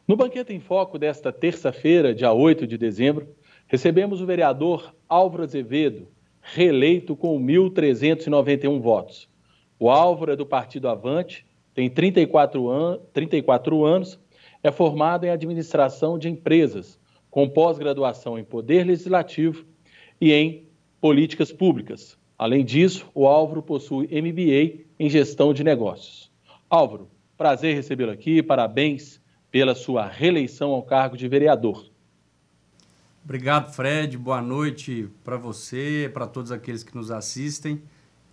No Banquete em Foco desta terça-feira, dia 8 de dezembro, recebemos o vereador Álvaro Azevedo, reeleito com 1.391 votos. O Álvaro é do Partido Avante, tem 34 anos, é formado em administração de empresas, com pós-graduação em Poder Legislativo e em Políticas Públicas. Além disso, o Álvaro possui MBA em Gestão de Negócios. Álvaro, prazer recebê-lo aqui, parabéns pela sua reeleição ao cargo de vereador. Obrigado, Fred. Boa noite para você, para todos aqueles que nos assistem.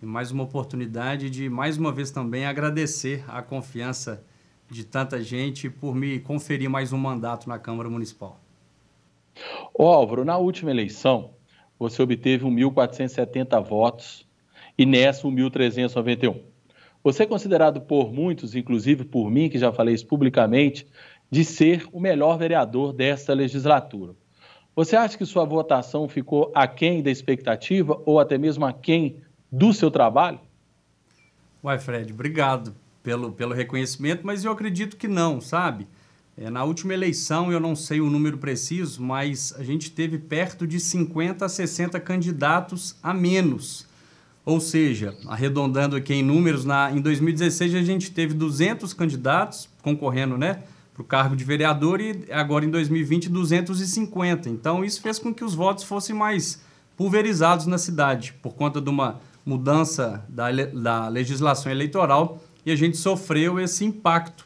E mais uma oportunidade de, mais uma vez também, agradecer a confiança de tanta gente por me conferir mais um mandato na Câmara Municipal. Álvaro, na última eleição, você obteve 1.470 votos e nessa 1.391. Você é considerado por muitos, inclusive por mim, que já falei isso publicamente, de ser o melhor vereador desta legislatura. Você acha que sua votação ficou aquém da expectativa ou até mesmo aquém do seu trabalho? Uai, Fred, obrigado pelo reconhecimento, mas eu acredito que não, sabe? Na última eleição, eu não sei o número preciso, mas a gente teve perto de 50 a 60 candidatos a menos. Ou seja, arredondando aqui em números, em 2016 a gente teve 200 candidatos concorrendo, né, para o cargo de vereador e agora em 2020 250. Então isso fez com que os votos fossem mais pulverizados na cidade por conta de uma mudança da legislação eleitoral e a gente sofreu esse impacto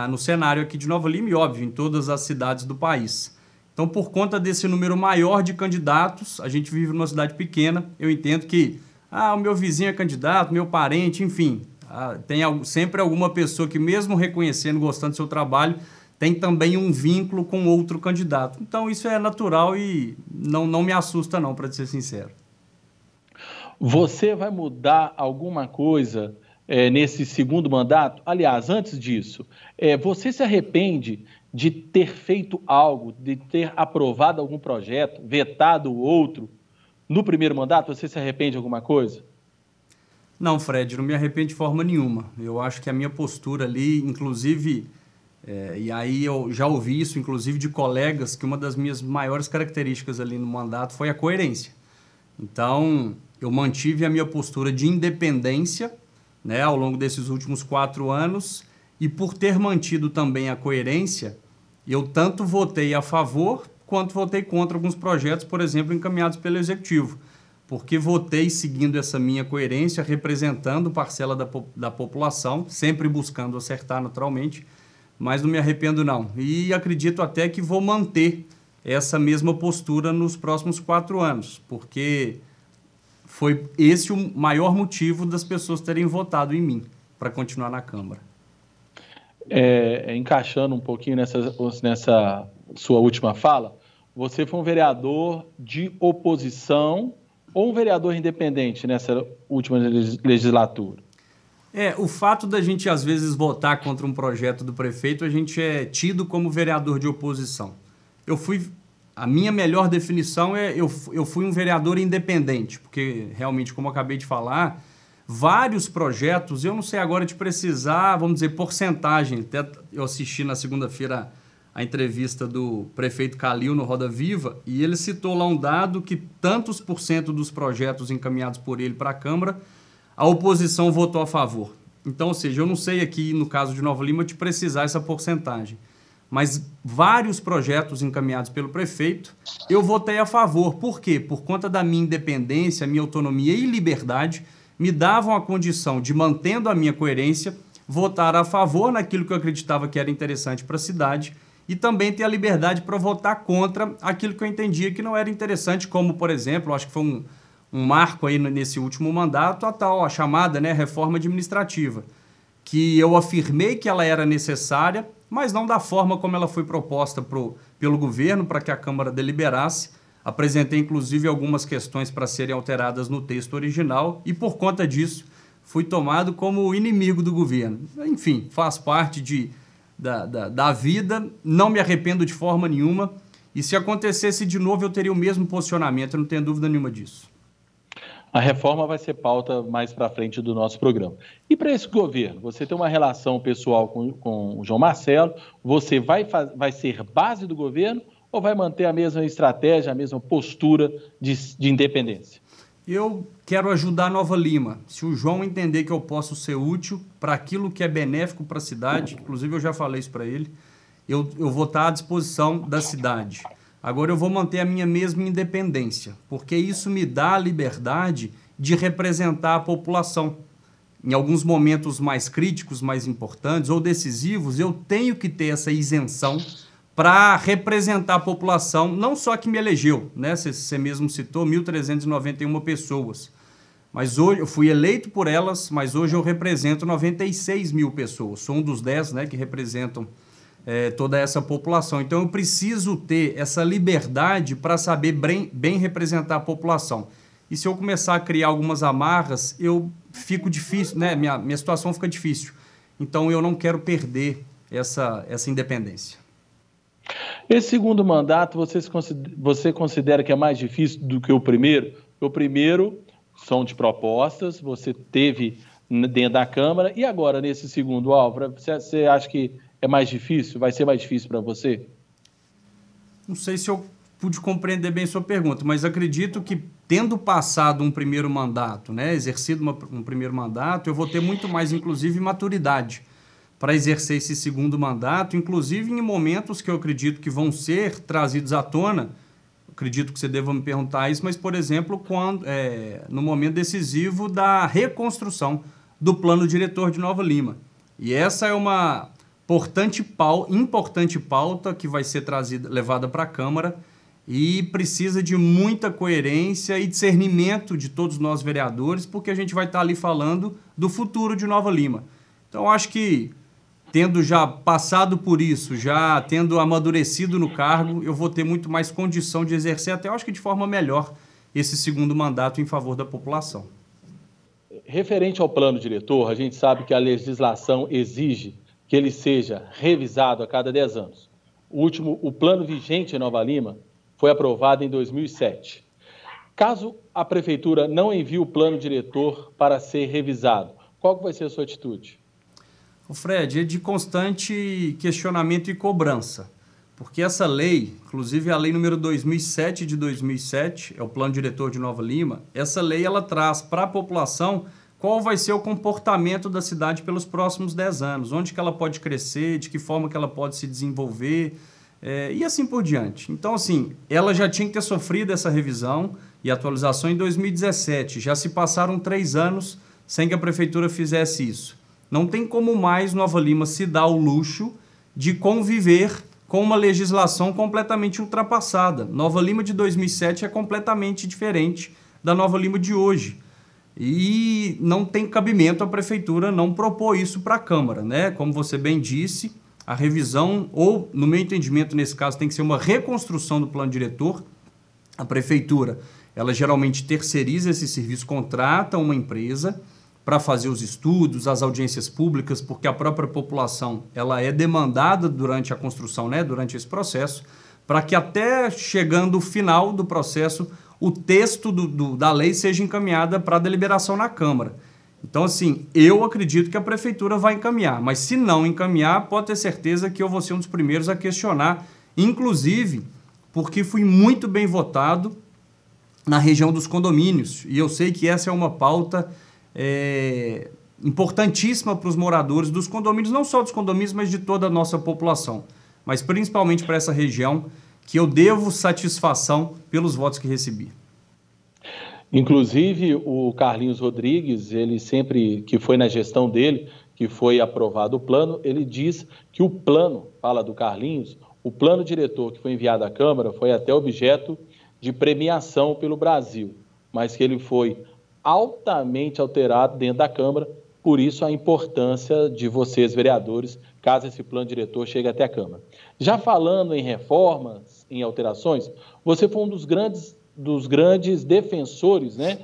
no cenário aqui de Nova Lima e, óbvio, em todas as cidades do país. Então, por conta desse número maior de candidatos, a gente vive numa cidade pequena, eu entendo que o meu vizinho é candidato, meu parente, enfim, tem sempre alguma pessoa que, mesmo reconhecendo, gostando do seu trabalho, tem também um vínculo com outro candidato. Então, isso é natural e não me assusta não, para ser sincero. Você vai mudar alguma coisa nesse segundo mandato? Aliás, antes disso, você se arrepende de ter feito algo, de ter aprovado algum projeto, vetado outro no primeiro mandato? Você se arrepende de alguma coisa? Não, Fred, não me arrependo de forma nenhuma. Eu acho que a minha postura ali, inclusive, e aí eu já ouvi isso, inclusive, de colegas, que uma das minhas maiores características ali no mandato foi a coerência. Então, eu mantive a minha postura de independência, né, ao longo desses últimos 4 anos, e por ter mantido também a coerência, eu tanto votei a favor quanto votei contra alguns projetos, por exemplo, encaminhados pelo Executivo, porque votei seguindo essa minha coerência, representando parcela da população, sempre buscando acertar naturalmente, mas não me arrependo não. E acredito até que vou manter essa mesma postura nos próximos 4 anos, porque foi esse o maior motivo das pessoas terem votado em mim para continuar na Câmara. Encaixando um pouquinho nessa sua última fala, você foi um vereador de oposição ou um vereador independente nessa última legislatura? O fato da gente, às vezes, votar contra um projeto do prefeito, a gente é tido como vereador de oposição. A minha melhor definição eu fui um vereador independente, porque realmente, como eu acabei de falar, vários projetos, eu não sei agora de precisar, vamos dizer, porcentagem. Até eu assisti na segunda-feira a entrevista do prefeito Calil no Roda Viva e ele citou lá um dado que tantos por cento dos projetos encaminhados por ele para a Câmara, a oposição votou a favor. Então, ou seja, eu não sei aqui, no caso de Nova Lima, de precisar essa porcentagem. Mas vários projetos encaminhados pelo prefeito, eu votei a favor. Por quê? Por conta da minha independência, minha autonomia e liberdade, me davam a condição de, mantendo a minha coerência, votar a favor naquilo que eu acreditava que era interessante para a cidade e também ter a liberdade para votar contra aquilo que eu entendia que não era interessante, como, por exemplo, acho que foi um marco aí nesse último mandato, a chamada, né, reforma administrativa, que eu afirmei que ela era necessária, mas não da forma como ela foi proposta pelo governo para que a Câmara deliberasse. Apresentei, inclusive, algumas questões para serem alteradas no texto original e, por conta disso, fui tomado como inimigo do governo. Enfim, faz parte da vida, não me arrependo de forma nenhuma, e se acontecesse de novo eu teria o mesmo posicionamento, eu não tenho dúvida nenhuma disso. A reforma vai ser pauta mais para frente do nosso programa. E para esse governo, você tem uma relação pessoal com o João Marcelo, você vai ser base do governo ou vai manter a mesma estratégia, a mesma postura de independência? Eu quero ajudar Nova Lima. Se o João entender que eu posso ser útil para aquilo que é benéfico para a cidade, inclusive eu já falei isso para ele, eu vou estar à disposição da cidade. Agora eu vou manter a minha mesma independência, porque isso me dá a liberdade de representar a população. Em alguns momentos mais críticos, mais importantes ou decisivos, eu tenho que ter essa isenção para representar a população, não só que me elegeu, né? Você mesmo citou 1.391 pessoas. Mas hoje eu fui eleito por elas, mas hoje eu represento 96 mil pessoas. Sou um dos 10, né, que representam toda essa população. Então eu preciso ter essa liberdade para saber bem representar a população. E se eu começar a criar algumas amarras, eu fico difícil, né? Minha situação fica difícil. Então eu não quero perder essa independência. Esse segundo mandato, você considera que é mais difícil do que o primeiro? O primeiro são de propostas, você teve dentro da Câmara, e agora nesse segundo, Álvaro, você acha que é mais difícil? Vai ser mais difícil para você? Não sei se eu pude compreender bem sua pergunta, mas acredito que tendo passado um primeiro mandato, né, exercido um primeiro mandato, eu vou ter muito mais, inclusive, maturidade para exercer esse segundo mandato, inclusive em momentos que eu acredito que vão ser trazidos à tona. Acredito que você deva me perguntar isso, mas, por exemplo, no momento decisivo da reconstrução do plano diretor de Nova Lima. E essa é uma importante pauta que vai ser levada para a Câmara e precisa de muita coerência e discernimento de todos nós vereadores, porque a gente vai estar ali falando do futuro de Nova Lima. Então, acho que, tendo já passado por isso, já tendo amadurecido no cargo, eu vou ter muito mais condição de exercer, até eu acho que de forma melhor, esse segundo mandato em favor da população. Referente ao plano diretor, a gente sabe que a legislação exige que ele seja revisado a cada 10 anos. O plano vigente em Nova Lima foi aprovado em 2007. Caso a Prefeitura não envie o plano diretor para ser revisado, qual vai ser a sua atitude? Fred, é de constante questionamento e cobrança, porque essa lei, inclusive a lei número 2007 de 2007, é o plano diretor de Nova Lima, essa lei ela traz para a população qual vai ser o comportamento da cidade pelos próximos 10 anos, onde que ela pode crescer, de que forma que ela pode se desenvolver, e assim por diante. Então, assim, ela já tinha que ter sofrido essa revisão e atualização em 2017, já se passaram 3 anos sem que a Prefeitura fizesse isso. Não tem como mais Nova Lima se dar o luxo de conviver com uma legislação completamente ultrapassada. Nova Lima de 2007 é completamente diferente da Nova Lima de hoje. E não tem cabimento a Prefeitura não propor isso para a Câmara, né? Como você bem disse, a revisão, ou, no meu entendimento, nesse caso, tem que ser uma reconstrução do plano diretor. A Prefeitura, ela geralmente terceiriza esse serviço, contrata uma empresa para fazer os estudos, as audiências públicas, porque a própria população ela é demandada durante a construção, né, durante esse processo, para que até chegando o final do processo, o texto da lei seja encaminhada para a deliberação na Câmara. Então, assim, eu acredito que a Prefeitura vai encaminhar, mas se não encaminhar, pode ter certeza que eu vou ser um dos primeiros a questionar, inclusive porque fui muito bem votado na região dos condomínios, e eu sei que essa é uma pauta importantíssima para os moradores dos condomínios, não só dos condomínios, mas de toda a nossa população, mas principalmente para essa região, que eu devo satisfação pelos votos que recebi. Inclusive, o Carlinhos Rodrigues, ele sempre, que foi na gestão dele, que foi aprovado o plano, ele diz que o plano, fala do Carlinhos, o plano diretor que foi enviado à Câmara foi até objeto de premiação pelo Brasil, mas que ele foi altamente alterado dentro da Câmara, por isso a importância de vocês, vereadores, caso esse plano diretor chegue até a Câmara. Já falando em reformas, em alterações, você foi um dos grandes defensores, né,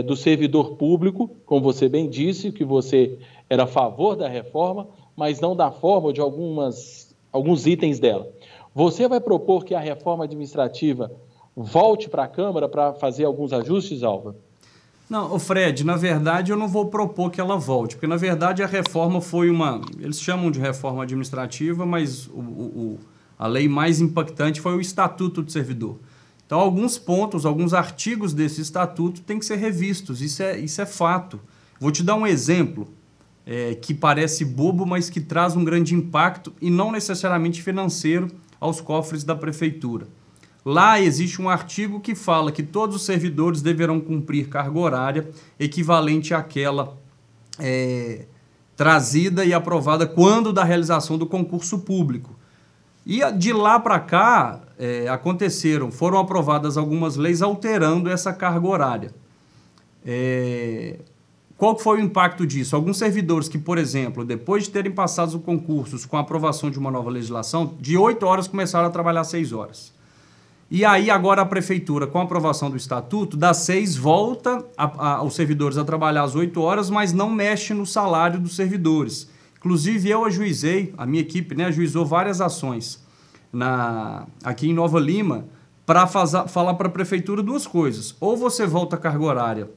do servidor público, como você bem disse, que você era a favor da reforma, mas não da forma de alguns itens dela. Você vai propor que a reforma administrativa volte para a Câmara para fazer alguns ajustes, Álvaro? Não, Fred, na verdade eu não vou propor que ela volte, porque na verdade a reforma foi eles chamam de reforma administrativa, mas a lei mais impactante foi o Estatuto do Servidor. Então alguns pontos, alguns artigos desse estatuto têm que ser revistos, isso é fato. Vou te dar um exemplo que parece bobo, mas que traz um grande impacto e não necessariamente financeiro aos cofres da prefeitura. Lá existe um artigo que fala que todos os servidores deverão cumprir carga horária equivalente àquela trazida e aprovada quando da realização do concurso público. E de lá para cá foram aprovadas algumas leis alterando essa carga horária. Qual foi o impacto disso? Alguns servidores que, por exemplo, depois de terem passado os concursos com a aprovação de uma nova legislação, de 8 horas começaram a trabalhar 6 horas. E aí agora a prefeitura, com a aprovação do estatuto, das 6 volta aos servidores a trabalhar às 8 horas, mas não mexe no salário dos servidores. Inclusive eu ajuizei, a minha equipe ajuizou várias ações aqui em Nova Lima para falar para a prefeitura 2 coisas. Ou você volta a carga horária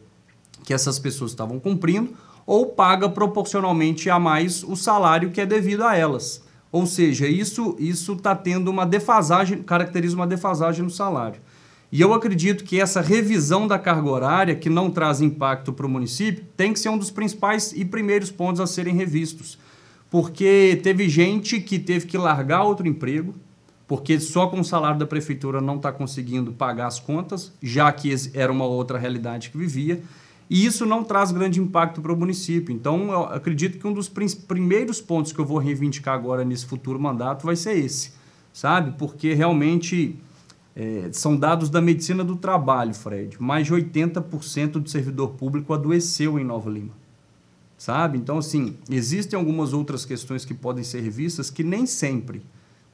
que essas pessoas estavam cumprindo, ou paga proporcionalmente a mais o salário que é devido a elas. Ou seja, isso está tendo uma defasagem, caracteriza uma defasagem no salário. E eu acredito que essa revisão da carga horária, que não traz impacto para o município, tem que ser um dos principais e primeiros pontos a serem revistos. Porque teve gente que teve que largar outro emprego, porque só com o salário da prefeitura não está conseguindo pagar as contas, já que era uma outra realidade que vivia. E isso não traz grande impacto para o município. Então, eu acredito que um dos primeiros pontos que eu vou reivindicar agora nesse futuro mandato vai ser esse, sabe? Porque realmente são dados da medicina do trabalho, Fred. Mais de 80% do servidor público adoeceu em Nova Lima, sabe? Então, assim, existem algumas outras questões que podem ser revistas que nem sempre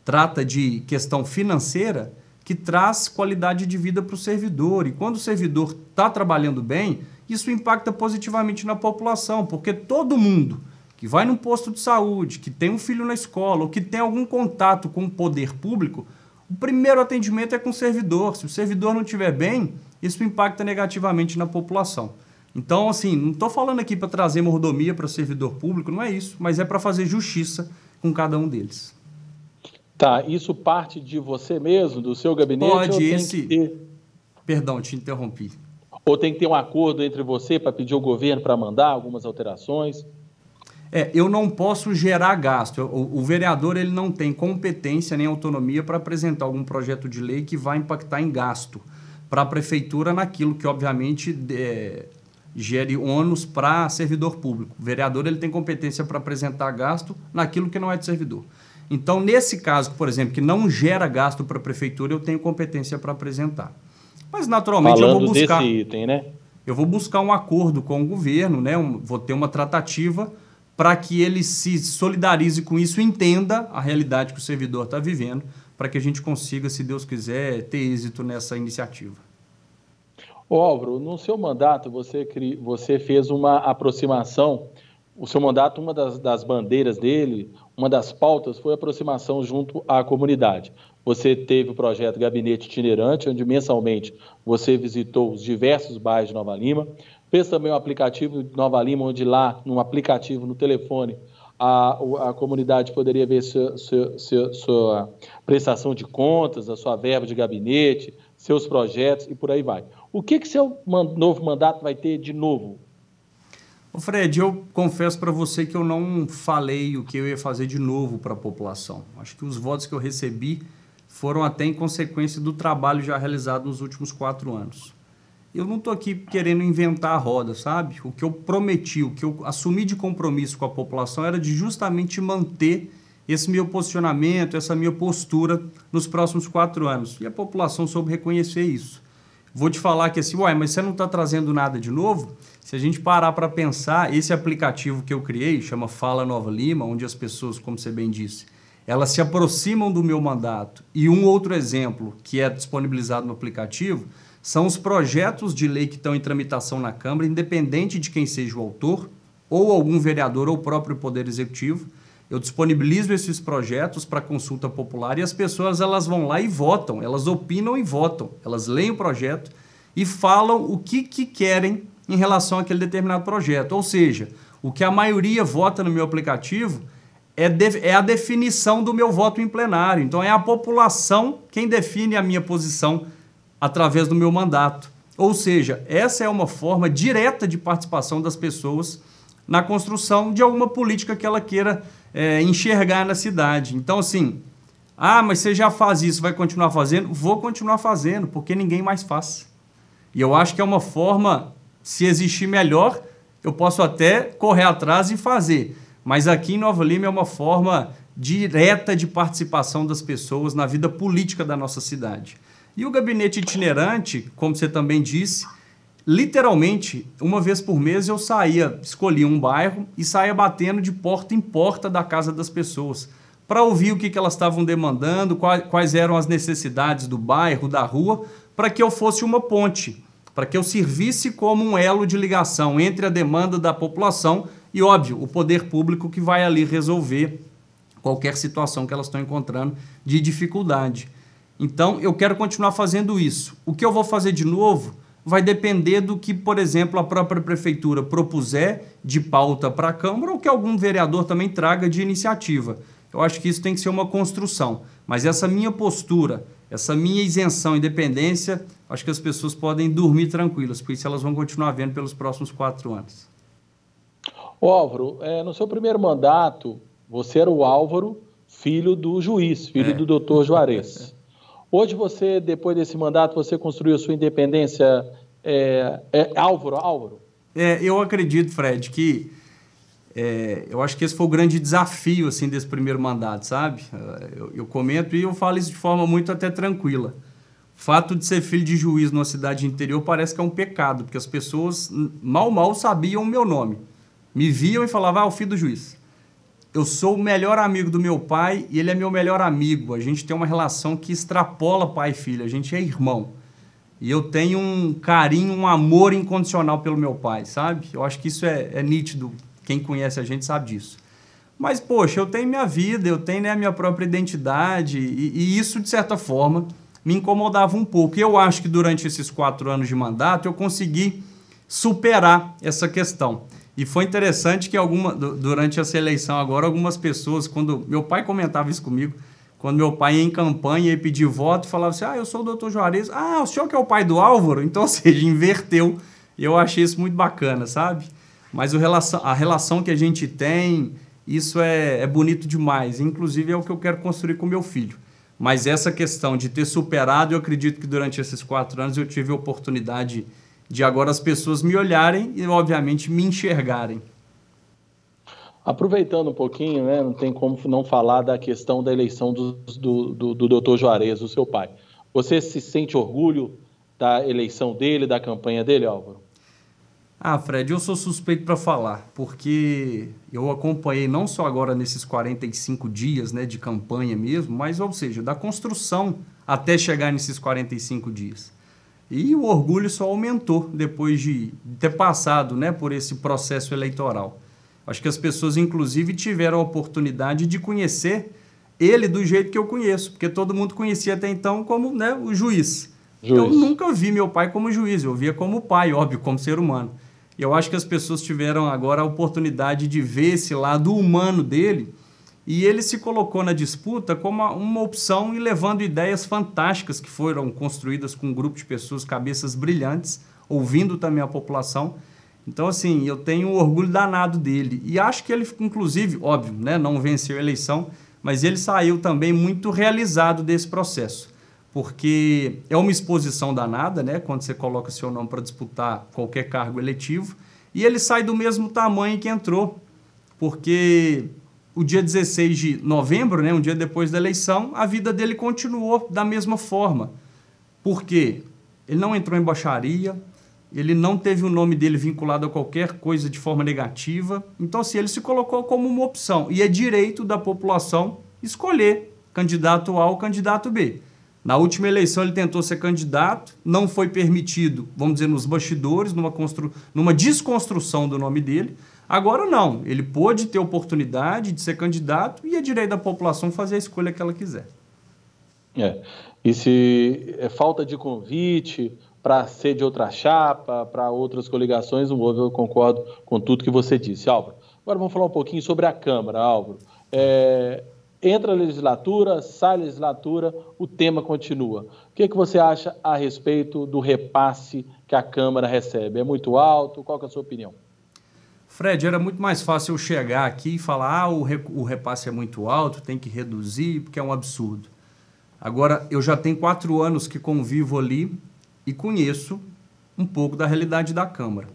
trata de questão financeira que traz qualidade de vida para o servidor. E quando o servidor está trabalhando bem, isso impacta positivamente na população, porque todo mundo que vai num posto de saúde, que tem um filho na escola ou que tem algum contato com o poder público, o primeiro atendimento é com o servidor. Se o servidor não estiver bem, isso impacta negativamente na população. Então, assim, não estou falando aqui para trazer mordomia para o servidor público, não é isso, mas é para fazer justiça com cada um deles. Tá, isso parte de você mesmo, do seu gabinete? Pode, Perdão, te interrompi. Ou tem que ter um acordo entre você para pedir ao governo para mandar algumas alterações? Eu não posso gerar gasto. O vereador ele não tem competência nem autonomia para apresentar algum projeto de lei que vai impactar em gasto para a prefeitura naquilo que, obviamente, gere ônus para servidor público. O vereador ele tem competência para apresentar gasto naquilo que não é de servidor. Então, nesse caso, por exemplo, que não gera gasto para a prefeitura, eu tenho competência para apresentar. Mas, naturalmente, eu vou buscar... desse item, né? Eu vou buscar um acordo com o governo, né? Vou ter uma tratativa para que ele se solidarize com isso e entenda a realidade que o servidor está vivendo, para que a gente consiga, se Deus quiser, ter êxito nessa iniciativa. Álvaro, no seu mandato, você fez uma aproximação. O seu mandato, uma das bandeiras dele, uma das pautas foi a aproximação junto à comunidade. Você teve o projeto Gabinete Itinerante, onde mensalmente você visitou os diversos bairros de Nova Lima. Fez também um aplicativo de Nova Lima, onde lá, num aplicativo no telefone, a comunidade poderia ver sua prestação de contas, a sua verba de gabinete, seus projetos e por aí vai. O que seu novo mandato vai ter de novo? Fred, eu confesso para você que eu não falei o que eu ia fazer de novo para a população. Acho que os votos que eu recebi foram até em consequência do trabalho já realizado nos últimos 4 anos. Eu não estou aqui querendo inventar a roda, sabe? O que eu prometi, o que eu assumi de compromisso com a população era de justamente manter esse meu posicionamento, essa minha postura nos próximos 4 anos. E a população soube reconhecer isso. Vou te falar que assim, mas você não está trazendo nada de novo? Se a gente parar para pensar, esse aplicativo que eu criei, chama Fala Nova Lima, onde as pessoas, como você bem disse, elas se aproximam do meu mandato. E um outro exemplo que é disponibilizado no aplicativo são os projetos de lei que estão em tramitação na Câmara, independente de quem seja o autor, ou algum vereador ou o próprio Poder Executivo, Eu disponibilizo esses projetos para consulta popular e as pessoas elas vão lá e votam, elas opinam e votam, elas leem o projeto e falam o que querem em relação àquele determinado projeto. Ou seja, o que a maioria vota no meu aplicativo é a definição do meu voto em plenário. Então, é a população quem define a minha posição através do meu mandato. Ou seja, essa é uma forma direta de participação das pessoas na construção de alguma política que ela queira enxergar na cidade. Então, assim, mas você já faz isso, vai continuar fazendo? Vou continuar fazendo, porque ninguém mais faz. E eu acho que é uma forma, se existir melhor, eu posso até correr atrás e fazer. Mas aqui em Nova Lima é uma forma direta de participação das pessoas na vida política da nossa cidade. E o gabinete itinerante, como você também disse, literalmente, uma vez por mês eu escolhia um bairro e saía batendo de porta em porta da casa das pessoas para ouvir o que elas estavam demandando, quais eram as necessidades do bairro, da rua, para que eu fosse uma ponte, para que eu servisse como um elo de ligação entre a demanda da população e, óbvio, o poder público que vai ali resolver qualquer situação que elas estão encontrando de dificuldade. Então, eu quero continuar fazendo isso. O que eu vou fazer de novo vai depender do que, por exemplo, a própria prefeitura propuser de pauta para a Câmara ou que algum vereador também traga de iniciativa. Eu acho que isso tem que ser uma construção. Mas essa minha postura, essa minha isenção e independência, acho que as pessoas podem dormir tranquilas, porque isso elas vão continuar vendo pelos próximos 4 anos. Ô Álvaro, no seu primeiro mandato, você era o Álvaro, filho do juiz, filho do doutor Juarez. Hoje você, depois desse mandato, você construiu a sua independência, Álvaro? Eu acredito, Fred, que eu acho que esse foi o grande desafio assim, desse primeiro mandato, sabe? Eu comento e eu falo isso de forma muito até tranquila. O fato de ser filho de juiz numa cidade interior parece que é um pecado, porque as pessoas mal sabiam o meu nome. Me viam e falavam, o filho do juiz. Eu sou o melhor amigo do meu pai e ele é meu melhor amigo. A gente tem uma relação que extrapola pai e filho, a gente é irmão. E eu tenho um carinho, um amor incondicional pelo meu pai, sabe? Eu acho que isso é nítido, quem conhece a gente sabe disso. Mas, poxa, eu tenho minha vida, eu tenho a minha própria identidade e isso, de certa forma, me incomodava um pouco. E eu acho que durante esses 4 anos de mandato eu consegui superar essa questão. E foi interessante que durante essa eleição agora, algumas pessoas, quando meu pai comentava isso comigo, quando meu pai ia em campanha e pedir voto, falava assim, eu sou o doutor Juarez, o senhor que é o pai do Álvaro? Então, ou seja, inverteu. E eu achei isso muito bacana, sabe? Mas a relação que a gente tem, isso é bonito demais. Inclusive, é o que eu quero construir com meu filho. Mas essa questão de ter superado, eu acredito que durante esses 4 anos eu tive a oportunidade de agora as pessoas me olharem e, obviamente, me enxergarem. Aproveitando um pouquinho, né, não tem como não falar da questão da eleição do doutor Juarez, o seu pai. Você se sente orgulho da eleição dele, da campanha dele, Álvaro? Fred, eu sou suspeito para falar, porque eu acompanhei não só agora nesses 45 dias, né, de campanha mesmo, mas, ou seja, da construção até chegar nesses 45 dias. E o orgulho só aumentou depois de ter passado, né, por esse processo eleitoral. Acho que as pessoas, inclusive, tiveram a oportunidade de conhecer ele do jeito que eu conheço, porque todo mundo conhecia até então como, né, o juiz. Eu nunca vi meu pai como juiz, eu via como pai, óbvio, como ser humano. E eu acho que as pessoas tiveram agora a oportunidade de ver esse lado humano dele, e ele se colocou na disputa como uma opção e levando ideias fantásticas que foram construídas com um grupo de pessoas, cabeças brilhantes, ouvindo também a população. Então, assim, eu tenho um orgulho danado dele. E acho que ele, inclusive, óbvio, né, não venceu a eleição, mas ele saiu também muito realizado desse processo. Porque é uma exposição danada, né, quando você coloca seu nome para disputar qualquer cargo eletivo, e ele sai do mesmo tamanho que entrou, porque o dia 16 de novembro, né, um dia depois da eleição, a vida dele continuou da mesma forma. Por quê? Ele não entrou em baixaria, ele não teve o nome dele vinculado a qualquer coisa de forma negativa. Então, assim, ele se colocou como uma opção. E é direito da população escolher candidato A ou candidato B. Na última eleição, ele tentou ser candidato, não foi permitido, vamos dizer, nos bastidores, numa desconstrução do nome dele. Agora não, ele pôde ter oportunidade de ser candidato e é direito da população fazer a escolha que ela quiser. E se é falta de convite para ser de outra chapa, para outras coligações, não houve, eu concordo com tudo que você disse, Álvaro. Agora vamos falar um pouquinho sobre a Câmara, Álvaro. Entra a legislatura, sai a legislatura, o tema continua. O que você acha a respeito do repasse que a Câmara recebe? É muito alto? Qual que é a sua opinião? Fred, era muito mais fácil eu chegar aqui e falar o repasse é muito alto, tem que reduzir, porque é um absurdo. Agora, eu já tenho 4 anos que convivo ali e conheço um pouco da realidade da Câmara.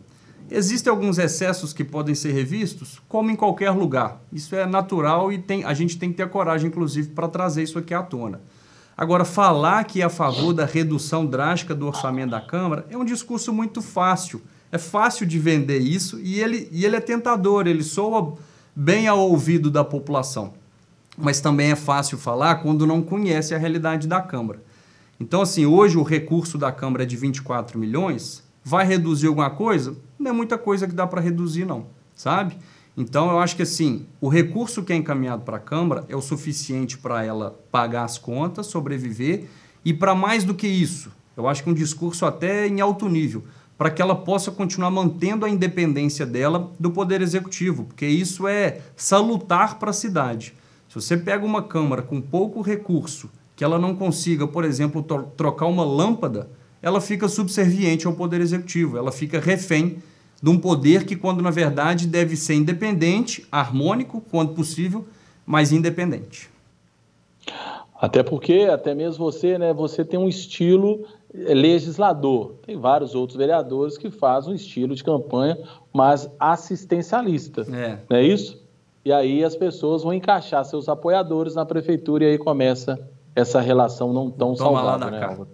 Existem alguns excessos que podem ser revistos, como em qualquer lugar. Isso é natural e a gente tem que ter a coragem, inclusive, para trazer isso aqui à tona. Agora, falar que é a favor da redução drástica do orçamento da Câmara é um discurso muito fácil. É fácil de vender isso e ele é tentador, ele soa bem ao ouvido da população. Mas também é fácil falar quando não conhece a realidade da Câmara. Então, assim, hoje o recurso da Câmara é de 24 milhões, vai reduzir alguma coisa? Não é muita coisa que dá para reduzir, não, sabe? Então, eu acho que, assim, o recurso que é encaminhado para a Câmara é o suficiente para ela pagar as contas, sobreviver, e para mais do que isso, eu acho que um discurso até em alto nível, para que ela possa continuar mantendo a independência dela do Poder Executivo, porque isso é salutar para a cidade. Se você pega uma Câmara com pouco recurso, que ela não consiga, por exemplo, trocar uma lâmpada, ela fica subserviente ao Poder Executivo, ela fica refém de um poder que, quando na verdade deve ser independente, harmônico, quando possível, mas independente. Até porque, até mesmo você, né, você tem um estilo legislador. Tem vários outros vereadores que fazem um estilo de campanha, mas assistencialista. Não é isso? E aí as pessoas vão encaixar seus apoiadores na prefeitura e aí começa essa relação não tão saudável, né, Álvaro?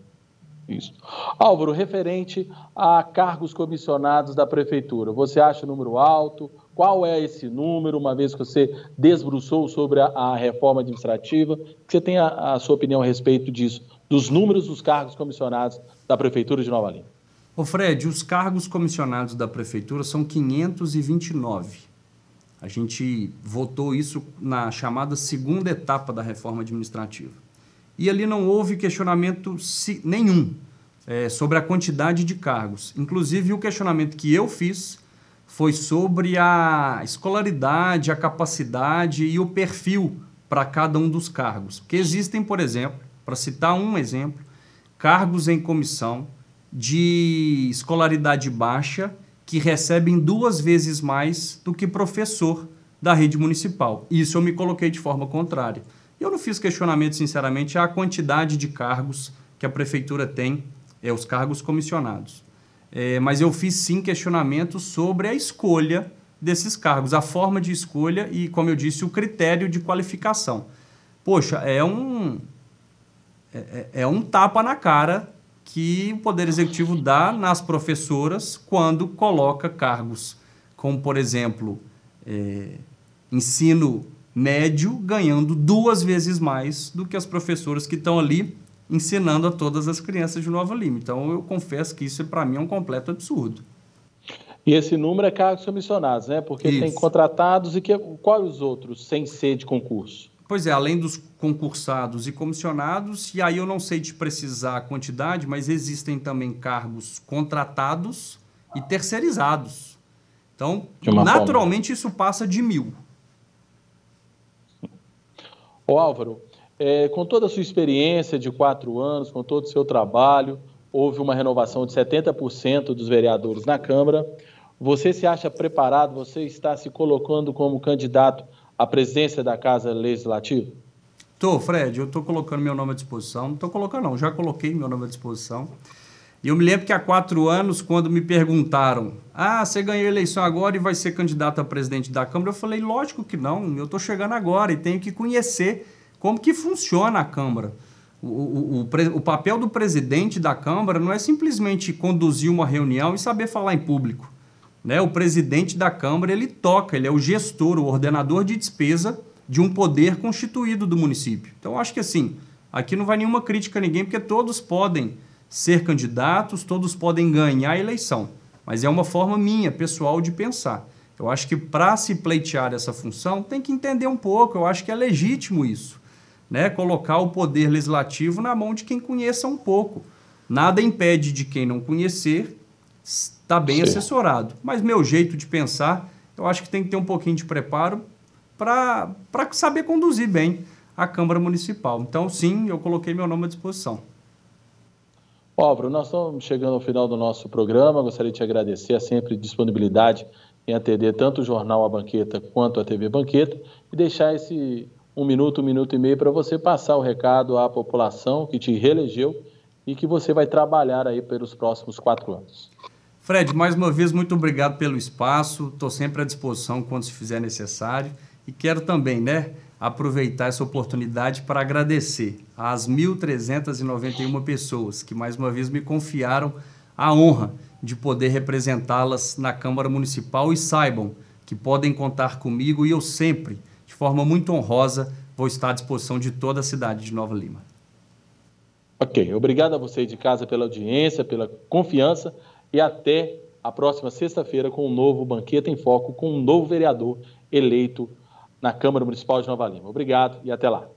Isso. Álvaro, referente a cargos comissionados da prefeitura, você acha o número alto? Qual é esse número, uma vez que você desbruçou sobre a reforma administrativa? Você tem a sua opinião a respeito disso, dos números dos cargos comissionados da prefeitura de Nova Lima? Ô Fred, os cargos comissionados da prefeitura são 529. A gente votou isso na chamada segunda etapa da reforma administrativa. E ali não houve questionamento nenhum sobre a quantidade de cargos. Inclusive, o questionamento que eu fiz foi sobre a escolaridade, a capacidade e o perfil para cada um dos cargos. Porque existem, por exemplo, para citar um exemplo, cargos em comissão de escolaridade baixa que recebem 2 vezes mais do que professor da rede municipal. Isso eu me coloquei de forma contrária. Eu não fiz questionamento, sinceramente, à quantidade de cargos que a prefeitura tem, os cargos comissionados. Mas eu fiz, sim, questionamento sobre a escolha desses cargos, a forma de escolha e, como eu disse, o critério de qualificação. Poxa, é um tapa na cara que o Poder Executivo dá nas professoras quando coloca cargos como, por exemplo, ensino médio ganhando 2 vezes mais do que as professoras que estão ali ensinando a todas as crianças de Nova Lima. Então, eu confesso que isso, para mim, é um completo absurdo. E esse número é cargos comissionados, né? Porque isso. Tem contratados e quais os outros, sem ser de concurso? Pois é, além dos concursados e comissionados, e aí eu não sei te precisar a quantidade, mas existem também cargos contratados e terceirizados. Então, naturalmente, isso passa de 1.000. Ô Álvaro, com toda a sua experiência de 4 anos, com todo o seu trabalho, houve uma renovação de 70% dos vereadores na Câmara. Você se acha preparado, você está se colocando como candidato à presidência da Casa Legislativa? Tô, Fred, eu estou colocando meu nome à disposição. Não estou colocando não, já coloquei meu nome à disposição. E eu me lembro que há 4 anos, quando me perguntaram, você ganhou a eleição agora e vai ser candidato a presidente da Câmara, eu falei, lógico que não, eu estou chegando agora e tenho que conhecer como que funciona a Câmara. O papel do presidente da Câmara não é simplesmente conduzir uma reunião e saber falar em público, né? O presidente da Câmara, ele toca, ele é o gestor, o ordenador de despesa de um poder constituído do município. Então, eu acho que assim, aqui não vai nenhuma crítica a ninguém, porque todos podem ser candidatos, todos podem ganhar a eleição, mas é uma forma minha, pessoal, de pensar. Eu acho que para se pleitear essa função, tem que entender um pouco, eu acho que é legítimo isso, né? Colocar o poder legislativo na mão de quem conheça um pouco. Nada impede de quem não conhecer estar bem assessorado. Mas meu jeito de pensar, eu acho que tem que ter um pouquinho de preparo para saber conduzir bem a Câmara Municipal. Então, sim, eu coloquei meu nome à disposição. Álvaro, nós estamos chegando ao final do nosso programa. Gostaria de te agradecer a sempre disponibilidade em atender tanto o jornal A Banqueta quanto a TV Banqueta e deixar esse 1 minuto, 1 minuto e meio para você passar o recado à população que te reelegeu e que você vai trabalhar aí pelos próximos 4 anos. Fred, mais uma vez, muito obrigado pelo espaço. Estou sempre à disposição quando se fizer necessário. E quero também, aproveitar essa oportunidade para agradecer às 1.391 pessoas que, mais uma vez, me confiaram a honra de poder representá-las na Câmara Municipal e saibam que podem contar comigo e eu sempre, de forma muito honrosa, vou estar à disposição de toda a cidade de Nova Lima. Ok, obrigado a você de casa pela audiência, pela confiança e até a próxima sexta-feira com um novo Banqueta em Foco, com um novo vereador eleito na Câmara Municipal de Nova Lima. Obrigado e até lá.